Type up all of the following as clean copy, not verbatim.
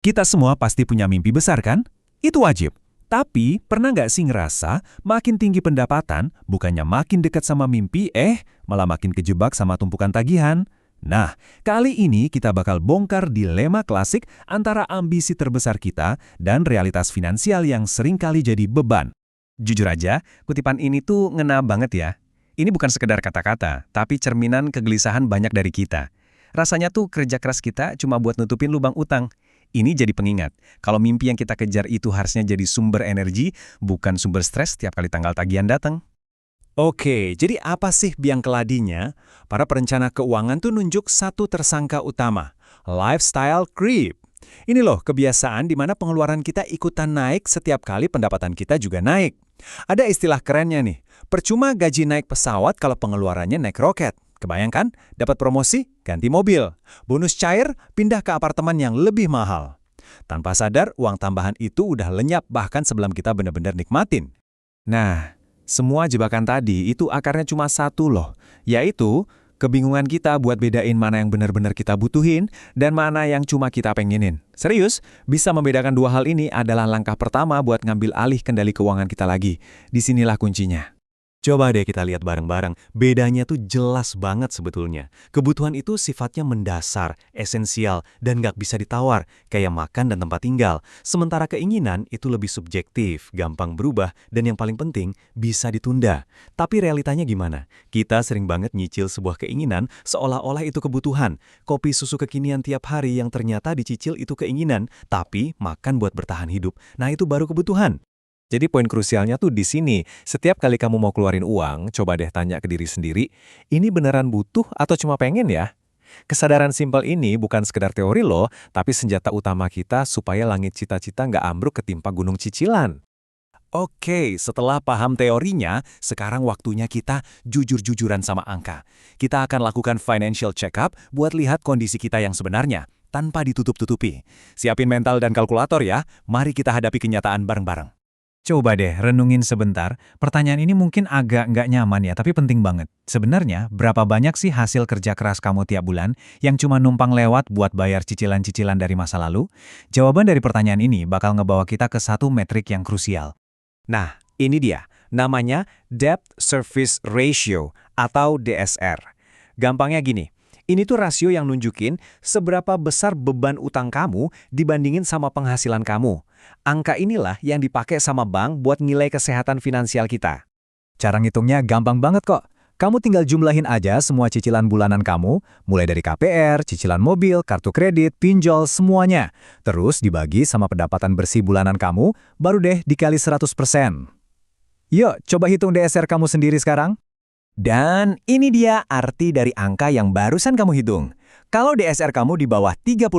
Kita semua pasti punya mimpi besar kan? Itu wajib. Tapi, pernah nggak sih ngerasa makin tinggi pendapatan, bukannya makin dekat sama mimpi, malah makin kejebak sama tumpukan tagihan? Nah, kali ini kita bakal bongkar dilema klasik antara ambisi terbesar kita dan realitas finansial yang seringkali jadi beban. Jujur aja, kutipan ini tuh ngena banget ya. Ini bukan sekedar kata-kata, tapi cerminan kegelisahan banyak dari kita. Rasanya tuh kerja keras kita cuma buat nutupin lubang utang. Ini jadi pengingat, kalau mimpi yang kita kejar itu harusnya jadi sumber energi, bukan sumber stres setiap kali tanggal tagihan datang. Oke, jadi apa sih biang keladinya? Para perencana keuangan tuh nunjuk satu tersangka utama, lifestyle creep. Ini loh kebiasaan di mana pengeluaran kita ikutan naik setiap kali pendapatan kita juga naik. Ada istilah kerennya nih, percuma gaji naik pesawat kalau pengeluarannya naik roket. Kebayangkan, dapat promosi, ganti mobil. Bonus cair, pindah ke apartemen yang lebih mahal. Tanpa sadar, uang tambahan itu udah lenyap bahkan sebelum kita benar-benar nikmatin. Nah, semua jebakan tadi itu akarnya cuma satu loh, yaitu kebingungan kita buat bedain mana yang benar-benar kita butuhin dan mana yang cuma kita pengenin. Serius, bisa membedakan dua hal ini adalah langkah pertama buat ngambil alih kendali keuangan kita lagi. Disinilah kuncinya. Coba deh kita lihat bareng-bareng, bedanya tuh jelas banget sebetulnya. Kebutuhan itu sifatnya mendasar, esensial, dan nggak bisa ditawar, kayak makan dan tempat tinggal. Sementara keinginan itu lebih subjektif, gampang berubah, dan yang paling penting, bisa ditunda. Tapi realitanya gimana? Kita sering banget nyicil sebuah keinginan seolah-olah itu kebutuhan. Kopi susu kekinian tiap hari yang ternyata dicicil itu keinginan, tapi makan buat bertahan hidup. Nah itu baru kebutuhan. Jadi poin krusialnya tuh di sini, setiap kali kamu mau keluarin uang, coba deh tanya ke diri sendiri, ini beneran butuh atau cuma pengen ya? Kesadaran simpel ini bukan sekedar teori loh, tapi senjata utama kita supaya langit cita-cita nggak ambruk ketimpa gunung cicilan. Oke, setelah paham teorinya, sekarang waktunya kita jujur-jujuran sama angka. Kita akan lakukan financial check-up buat lihat kondisi kita yang sebenarnya, tanpa ditutup-tutupi. Siapin mental dan kalkulator ya, mari kita hadapi kenyataan bareng-bareng. Coba deh renungin sebentar, pertanyaan ini mungkin agak nggak nyaman ya, tapi penting banget. Sebenarnya, berapa banyak sih hasil kerja keras kamu tiap bulan yang cuma numpang lewat buat bayar cicilan-cicilan dari masa lalu? Jawaban dari pertanyaan ini bakal ngebawa kita ke satu metrik yang krusial. Nah, ini dia, namanya Debt Service Ratio atau DSR. Gampangnya gini, ini tuh rasio yang nunjukin seberapa besar beban utang kamu dibandingin sama penghasilan kamu. Angka inilah yang dipakai sama bank buat nilai kesehatan finansial kita. Cara ngitungnya gampang banget kok. Kamu tinggal jumlahin aja semua cicilan bulanan kamu, mulai dari KPR, cicilan mobil, kartu kredit, pinjol, semuanya. Terus dibagi sama pendapatan bersih bulanan kamu, baru deh dikali 100%. Yuk, coba hitung DSR kamu sendiri sekarang. Dan ini dia arti dari angka yang barusan kamu hitung. Kalau DSR kamu di bawah 30%,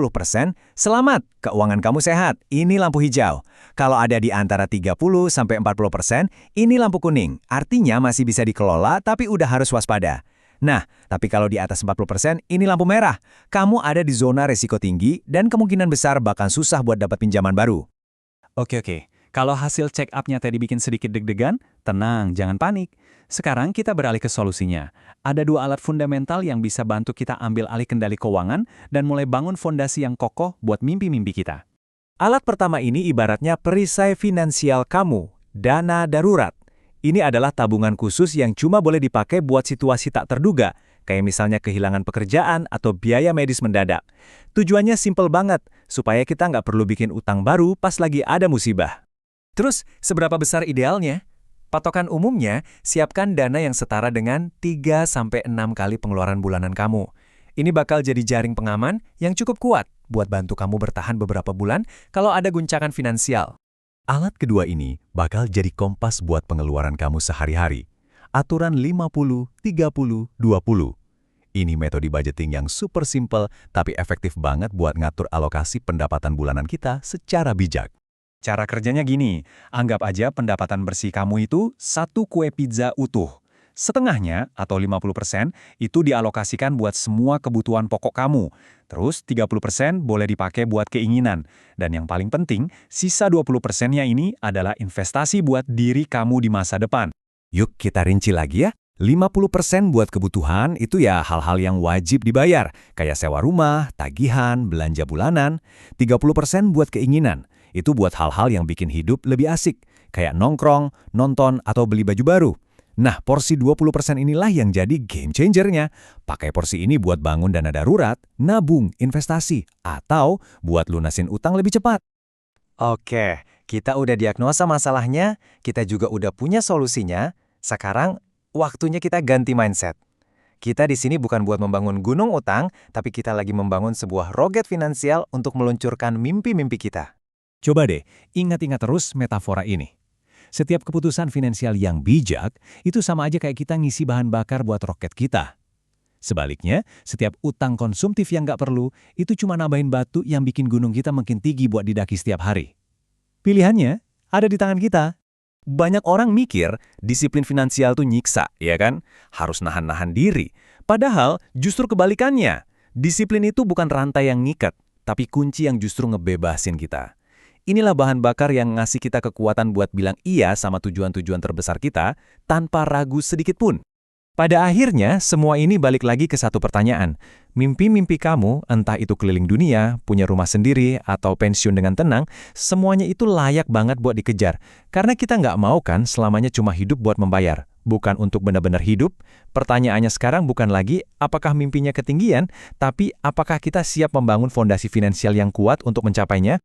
selamat, keuangan kamu sehat, ini lampu hijau. Kalau ada di antara 30-40%, ini lampu kuning, artinya masih bisa dikelola tapi udah harus waspada. Nah, tapi kalau di atas 40%, ini lampu merah. Kamu ada di zona resiko tinggi dan kemungkinan besar bakal susah buat dapat pinjaman baru. Oke. Kalau hasil check up-nya tadi bikin sedikit deg-degan, tenang, jangan panik. Sekarang kita beralih ke solusinya. Ada dua alat fundamental yang bisa bantu kita ambil alih kendali keuangan dan mulai bangun fondasi yang kokoh buat mimpi-mimpi kita. Alat pertama ini ibaratnya perisai finansial kamu, dana darurat. Ini adalah tabungan khusus yang cuma boleh dipakai buat situasi tak terduga, kayak misalnya kehilangan pekerjaan atau biaya medis mendadak. Tujuannya simpel banget, supaya kita nggak perlu bikin utang baru pas lagi ada musibah. Terus, seberapa besar idealnya? Patokan umumnya, siapkan dana yang setara dengan 3-6 kali pengeluaran bulanan kamu. Ini bakal jadi jaring pengaman yang cukup kuat buat bantu kamu bertahan beberapa bulan kalau ada guncangan finansial. Alat kedua ini bakal jadi kompas buat pengeluaran kamu sehari-hari. Aturan 50-30-20. Ini metode budgeting yang super simple tapi efektif banget buat ngatur alokasi pendapatan bulanan kita secara bijak. Cara kerjanya gini, anggap aja pendapatan bersih kamu itu satu kue pizza utuh. Setengahnya, atau 50%, itu dialokasikan buat semua kebutuhan pokok kamu. Terus 30% boleh dipakai buat keinginan. Dan yang paling penting, sisa 20%-nya ini adalah investasi buat diri kamu di masa depan. Yuk kita rinci lagi ya. 50% buat kebutuhan itu ya hal-hal yang wajib dibayar, kayak sewa rumah, tagihan, belanja bulanan. 30% buat keinginan, itu buat hal-hal yang bikin hidup lebih asik, kayak nongkrong, nonton, atau beli baju baru. Nah, porsi 20% inilah yang jadi game changernya. Pakai porsi ini buat bangun dana darurat, nabung, investasi, atau buat lunasin utang lebih cepat. Oke, kita udah diagnosa masalahnya, kita juga udah punya solusinya. Sekarang, waktunya kita ganti mindset. Kita di sini bukan buat membangun gunung utang, tapi kita lagi membangun sebuah roket finansial untuk meluncurkan mimpi-mimpi kita. Coba deh, ingat-ingat terus metafora ini. Setiap keputusan finansial yang bijak, itu sama aja kayak kita ngisi bahan bakar buat roket kita. Sebaliknya, setiap utang konsumtif yang nggak perlu, itu cuma nambahin batu yang bikin gunung kita makin tinggi buat didaki setiap hari. Pilihannya ada di tangan kita. Banyak orang mikir disiplin finansial tuh nyiksa, ya kan? Harus nahan-nahan diri. Padahal justru kebalikannya. Disiplin itu bukan rantai yang ngikat, tapi kunci yang justru ngebebasin kita. Inilah bahan bakar yang ngasih kita kekuatan buat bilang iya sama tujuan-tujuan terbesar kita tanpa ragu sedikit pun. Pada akhirnya, semua ini balik lagi ke satu pertanyaan. Mimpi-mimpi kamu, entah itu keliling dunia, punya rumah sendiri, atau pensiun dengan tenang, semuanya itu layak banget buat dikejar. Karena kita nggak mau kan selamanya cuma hidup buat membayar, bukan untuk benar-benar hidup. Pertanyaannya sekarang bukan lagi apakah mimpinya ketinggian, tapi apakah kita siap membangun fondasi finansial yang kuat untuk mencapainya?